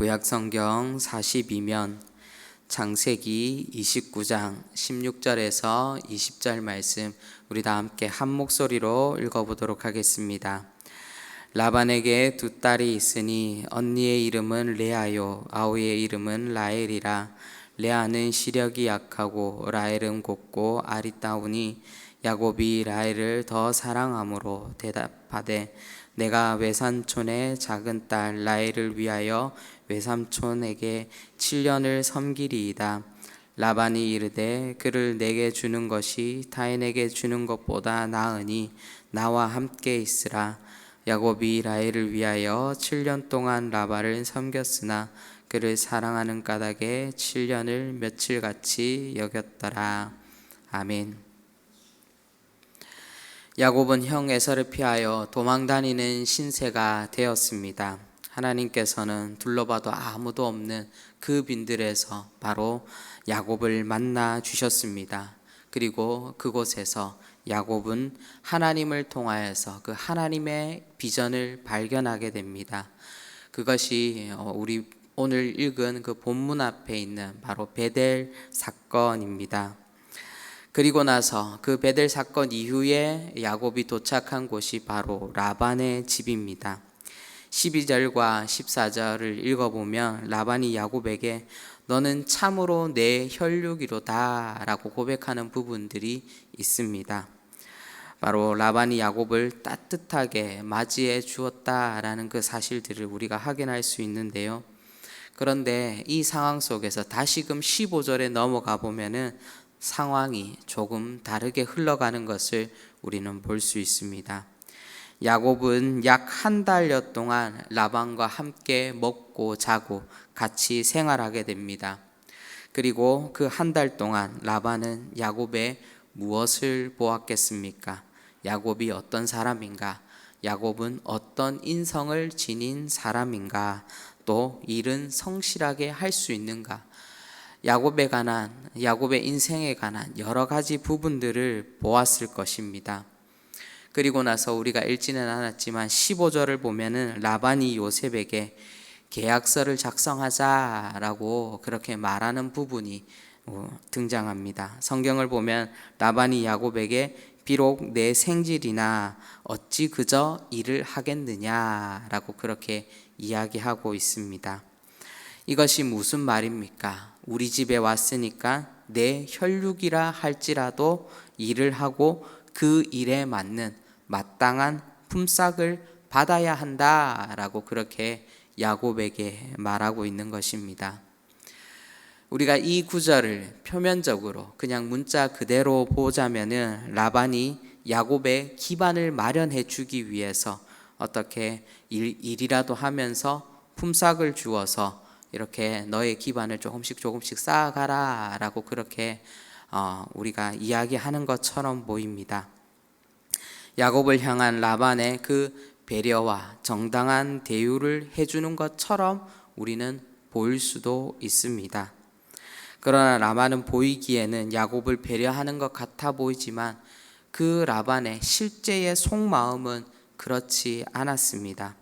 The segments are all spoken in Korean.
구약성경 42면 창세기 29장 16절에서 20절 말씀 우리 다 함께 한 목소리로 읽어보도록 하겠습니다. 라반에게 두 딸이 있으니 언니의 이름은 레아요 아우의 이름은 라헬이라. 레아는 시력이 약하고 라헬은 곱고 아리따우니 야곱이 라헬을 더 사랑함으로 대답하되 내가 외삼촌의 작은 딸 라헬을 위하여 외삼촌에게 7년을 섬기리이다. 라반이 이르되 그를 내게 주는 것이 타인에게 주는 것보다 나으니 나와 함께 있으라. 야곱이 라헬을 위하여 7년 동안 라반을 섬겼으나 그를 사랑하는 까닭에 7년을 며칠같이 여겼더라. 아멘. 야곱은 형 에서를 피하여 도망다니는 신세가 되었습니다. 하나님께서는 둘러봐도 아무도 없는 그 빈들에서 바로 야곱을 만나 주셨습니다. 그리고 그곳에서 야곱은 하나님을 통하여서 그 하나님의 비전을 발견하게 됩니다. 그것이 우리 오늘 읽은 그 본문 앞에 있는 바로 베델 사건입니다. 그리고 나서 그 베델 사건 이후에 야곱이 도착한 곳이 바로 라반의 집입니다. 12절과 14절을 읽어보면 라반이 야곱에게 너는 참으로 내 혈육이로다 라고 고백하는 부분들이 있습니다. 바로 라반이 야곱을 따뜻하게 맞이해 주었다라는 그 사실들을 우리가 확인할 수 있는데요. 그런데 이 상황 속에서 다시금 15절에 넘어가 보면은 상황이 조금 다르게 흘러가는 것을 우리는 볼 수 있습니다. 야곱은 약 한 달여 동안 라반과 함께 먹고 자고 같이 생활하게 됩니다. 그리고 그 한 달 동안 라반은 야곱의 무엇을 보았겠습니까? 야곱이 어떤 사람인가? 야곱은 어떤 인성을 지닌 사람인가? 또 일은 성실하게 할 수 있는가? 야곱의 인생에 관한 여러 가지 부분들을 보았을 것입니다. 그리고 나서 우리가 읽지는 않았지만 15절을 보면은 라반이 요셉에게 계약서를 작성하자라고 그렇게 말하는 부분이 등장합니다. 성경을 보면 라반이 야곱에게 비록 내 생질이나 어찌 그저 일을 하겠느냐라고 그렇게 이야기하고 있습니다. 이것이 무슨 말입니까? 우리 집에 왔으니까 내 혈육이라 할지라도 일을 하고 그 일에 맞는 마땅한 품삯을 받아야 한다라고 그렇게 야곱에게 말하고 있는 것입니다. 우리가 이 구절을 표면적으로 그냥 문자 그대로 보자면은 라반이 야곱의 기반을 마련해 주기 위해서 어떻게 일이라도 하면서 품삯을 주어서 이렇게 너의 기반을 조금씩 쌓아가라 라고 그렇게 우리가 이야기하는 것처럼 보입니다. 야곱을 향한 라반의 그 배려와 정당한 대우를 해주는 것처럼 우리는 보일 수도 있습니다. 그러나 라반은 보이기에는 야곱을 배려하는 것 같아 보이지만 그 라반의 실제의 속마음은 그렇지 않았습니다.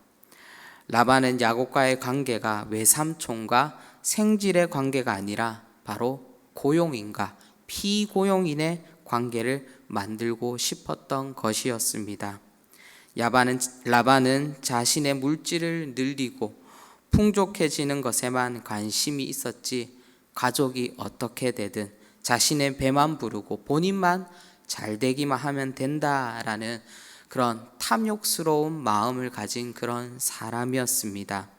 라반은 야곱과의 관계가 외삼촌과 생질의 관계가 아니라 바로 고용인과 피고용인의 관계를 만들고 싶었던 것이었습니다. 라반은 자신의 물질을 늘리고 풍족해지는 것에만 관심이 있었지 가족이 어떻게 되든 자신의 배만 부르고 본인만 잘 되기만 하면 된다라는 그런 탐욕스러운 마음을 가진 그런 사람이었습니다.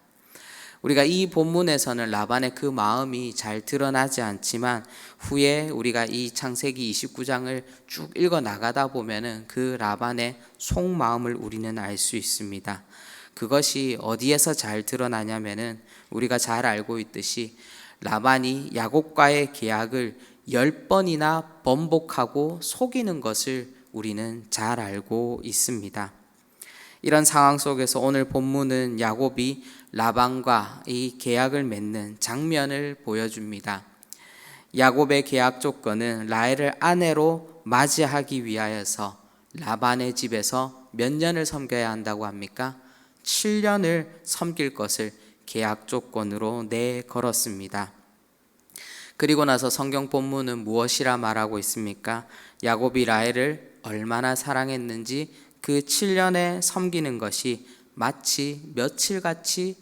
우리가 이 본문에서는 라반의 그 마음이 잘 드러나지 않지만 후에 우리가 이 창세기 29장을 쭉 읽어 나가다 보면은 그 라반의 속마음을 우리는 알 수 있습니다. 그것이 어디에서 잘 드러나냐면은 우리가 잘 알고 있듯이 라반이 야곱과의 계약을 10번이나 번복하고 속이는 것을 우리는 잘 알고 있습니다. 이런 상황 속에서 오늘 본문은 야곱이 라반과 이 계약을 맺는 장면을 보여줍니다. 야곱의 계약 조건은 라헬을 아내로 맞이하기 위하여서 라반의 집에서 몇 년을 섬겨야 한다고 합니까? 7년을 섬길 것을 계약 조건으로 내걸었습니다. 그리고 나서 성경 본문은 무엇이라 말하고 있습니까? 야곱이 라헬을 얼마나 사랑했는지 그 7년에 섬기는 것이 마치 며칠같이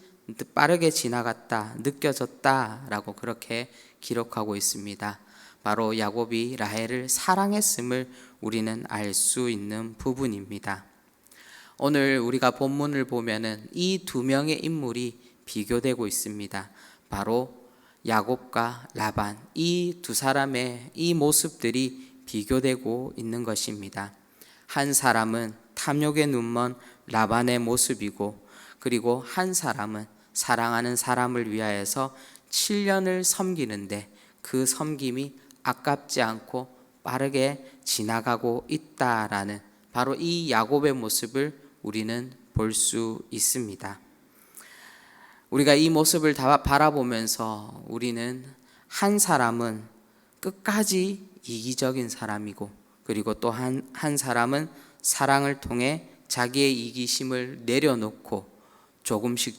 빠르게 지나갔다, 느껴졌다라고 그렇게 기록하고 있습니다. 바로 야곱이 라헬을 사랑했음을 우리는 알 수 있는 부분입니다. 오늘 우리가 본문을 보면은 이 두 명의 인물이 비교되고 있습니다. 바로 야곱과 라반, 이 두 사람의 이 모습들이 비교되고 있는 것입니다. 한 사람은 탐욕에 눈먼 라반의 모습이고, 그리고 한 사람은 사랑하는 사람을 위하여서 7년을 섬기는데 그 섬김이 아깝지 않고 빠르게 지나가고 있다라는 바로 이 야곱의 모습을 우리는 볼 수 있습니다. 우리가 이 모습을 다 바라보면서 우리는 한 사람은 끝까지 이기적인 사람이고, 그리고 또 한 사람은 사랑을 통해 자기의 이기심을 내려놓고 조금씩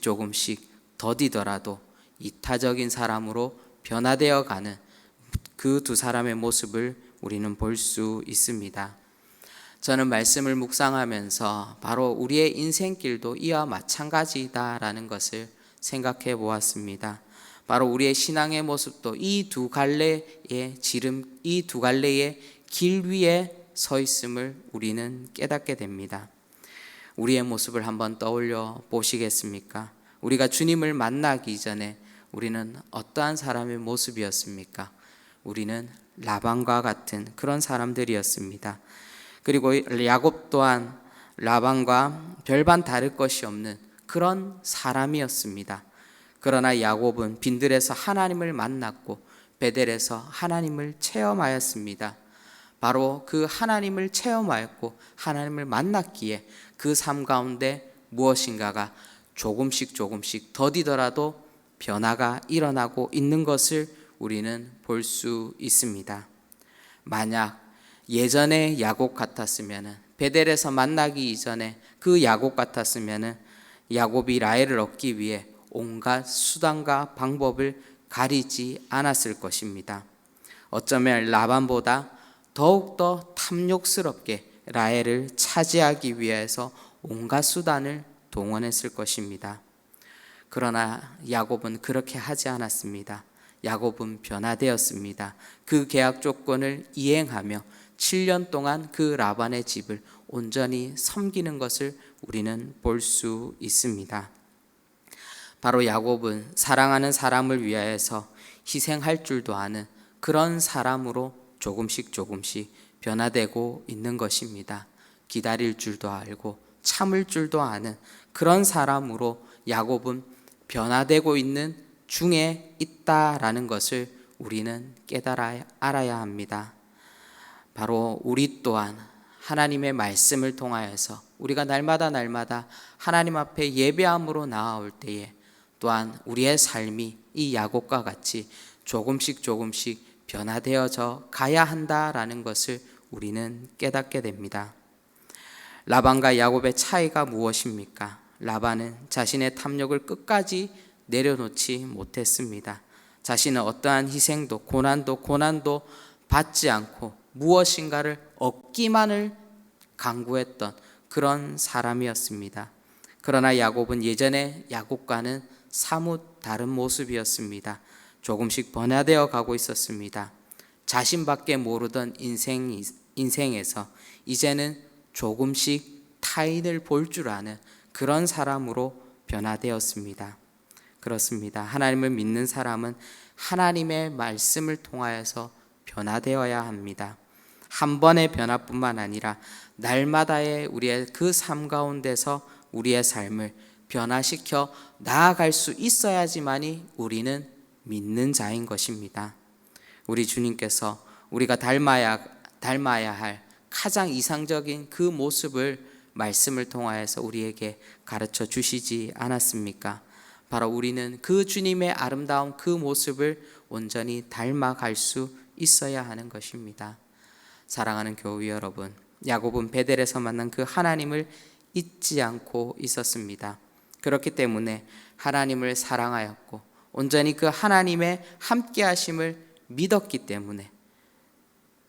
더디더라도 이타적인 사람으로 변화되어 가는 그 두 사람의 모습을 우리는 볼 수 있습니다. 저는 말씀을 묵상하면서 바로 우리의 인생길도 이와 마찬가지다라는 것을 생각해 보았습니다. 바로 우리의 신앙의 모습도 이 두 갈래의 길 위에 서 있음을 우리는 깨닫게 됩니다. 우리의 모습을 한번 떠올려 보시겠습니까? 우리가 주님을 만나기 전에 우리는 어떠한 사람의 모습이었습니까? 우리는 라반과 같은 그런 사람들이었습니다. 그리고 야곱 또한 라반과 별반 다를 것이 없는 그런 사람이었습니다. 그러나 야곱은 빈들에서 하나님을 만났고 베델에서 하나님을 체험하였습니다. 바로 그 하나님을 체험하였고 하나님을 만났기에 그 삶 가운데 무엇인가가 조금씩 더디더라도 변화가 일어나고 있는 것을 우리는 볼 수 있습니다. 만약 예전의 야곱 같았으면, 베델에서 만나기 이전에 그 야곱 같았으면 야곱이 라헬을 얻기 위해 온갖 수단과 방법을 가리지 않았을 것입니다. 어쩌면 라반보다 더욱더 탐욕스럽게 라헬을 차지하기 위해서 온갖 수단을 동원했을 것입니다. 그러나 야곱은 그렇게 하지 않았습니다. 야곱은 변화되었습니다. 그 계약 조건을 이행하며 7년 동안 그 라반의 집을 온전히 섬기는 것을 우리는 볼 수 있습니다. 바로 야곱은 사랑하는 사람을 위하여서 희생할 줄도 아는 그런 사람으로 조금씩 변화되고 있는 것입니다. 기다릴 줄도 알고 참을 줄도 아는 그런 사람으로 야곱은 변화되고 있는 중에 있다라는 것을 우리는 알아야 합니다. 바로 우리 또한 하나님의 말씀을 통하여서 우리가 날마다 하나님 앞에 예배함으로 나아올 때에 또한 우리의 삶이 이 야곱과 같이 조금씩 변화되어져 가야 한다라는 것을 우리는 깨닫게 됩니다. 라반과 야곱의 차이가 무엇입니까? 라반은 자신의 탐욕을 끝까지 내려놓지 못했습니다. 자신은 어떠한 희생도 고난도 받지 않고 무엇인가를 얻기만을 강구했던 그런 사람이었습니다. 그러나 야곱은 예전의 야곱과는 사뭇 다른 모습이었습니다. 조금씩 변화되어 가고 있었습니다. 자신밖에 모르던 인생에서 이제는 조금씩 타인을 볼 줄 아는 그런 사람으로 변화되었습니다. 그렇습니다. 하나님을 믿는 사람은 하나님의 말씀을 통하여서 변화되어야 합니다. 한 번의 변화뿐만 아니라 날마다의 우리의 그 삶 가운데서 우리의 삶을 변화시켜 나아갈 수 있어야지만이 우리는 믿는 자인 것입니다. 우리 주님께서 우리가 닮아야 할 가장 이상적인 그 모습을 말씀을 통하여서 우리에게 가르쳐 주시지 않았습니까? 바로 우리는 그 주님의 아름다운 그 모습을 온전히 닮아갈 수 있어야 하는 것입니다. 사랑하는 교우 여러분, 야곱은 베델에서 만난 그 하나님을 잊지 않고 있었습니다. 그렇기 때문에 하나님을 사랑하였고 온전히 그 하나님의 함께하심을 믿었기 때문에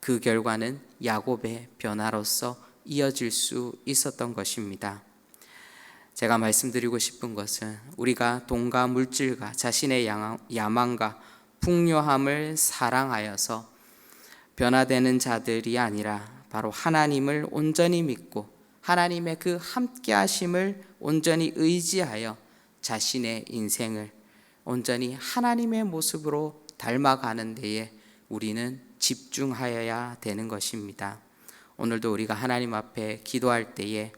그 결과는 야곱의 변화로서 이어질 수 있었던 것입니다. 제가 말씀드리고 싶은 것은 우리가 돈과 물질과 자신의 야망과 풍요함을 사랑하여서 변화되는 자들이 아니라 바로 하나님을 온전히 믿고 하나님의 그 함께 하심을 온전히 의지하여 자신의 인생을 온전히 하나님의 모습으로 닮아가는 데에 우리는 집중하여야 되는 것입니다. 오늘도 우리가 하나님 앞에 기도할 때에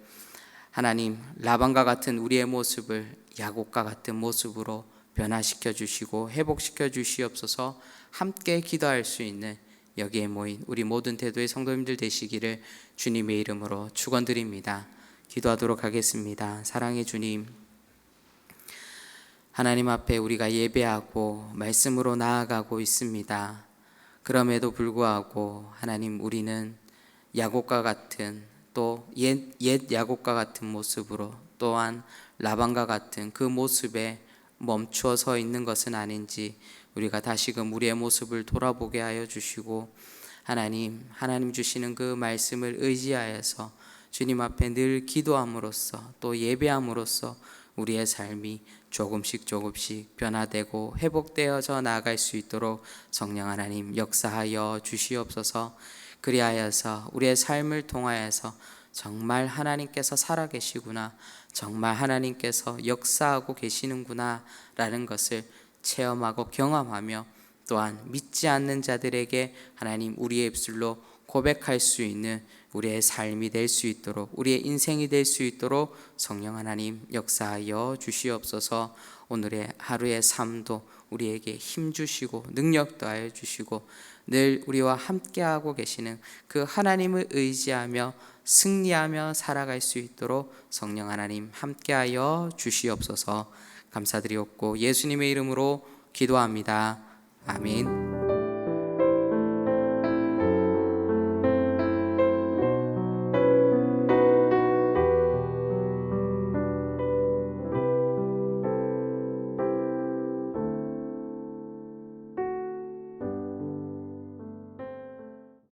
하나님, 라반과 같은 우리의 모습을 야곱과 같은 모습으로 변화시켜 주시고 회복시켜 주시옵소서. 함께 기도할 수 있는 여기에 모인 우리 모든 대도의 성도님들 되시기를 주님의 이름으로 축원드립니다. 기도하도록 하겠습니다. 사랑의 주님, 하나님 앞에 우리가 예배하고 말씀으로 나아가고 있습니다. 그럼에도 불구하고 하나님, 우리는 야곱과 같은 또 옛 야곱과 같은 모습으로 또한 라반과 같은 그 모습에 멈추어 서 있는 것은 아닌지 우리가 다시금 우리의 모습을 돌아보게 하여 주시고 하나님 주시는 그 말씀을 의지하여서 주님 앞에 늘 기도함으로써 또 예배함으로써 우리의 삶이 조금씩 변화되고 회복되어져 나아갈 수 있도록 성령 하나님 역사하여 주시옵소서. 그리하여서 우리의 삶을 통하여서 정말 하나님께서 살아계시구나, 정말 하나님께서 역사하고 계시는구나 라는 것을 체험하고 경험하며 또한 믿지 않는 자들에게 하나님 우리의 입술로 고백할 수 있는 우리의 삶이 될 수 있도록, 우리의 인생이 될 수 있도록 성령 하나님 역사하여 주시옵소서. 오늘의 하루의 삶도 우리에게 힘 주시고 능력 더하여 주시고 늘 우리와 함께하고 계시는 그 하나님을 의지하며 승리하며 살아갈 수 있도록 성령 하나님 함께하여 주시옵소서. 감사드리옵고 예수님의 이름으로 기도합니다. 아멘.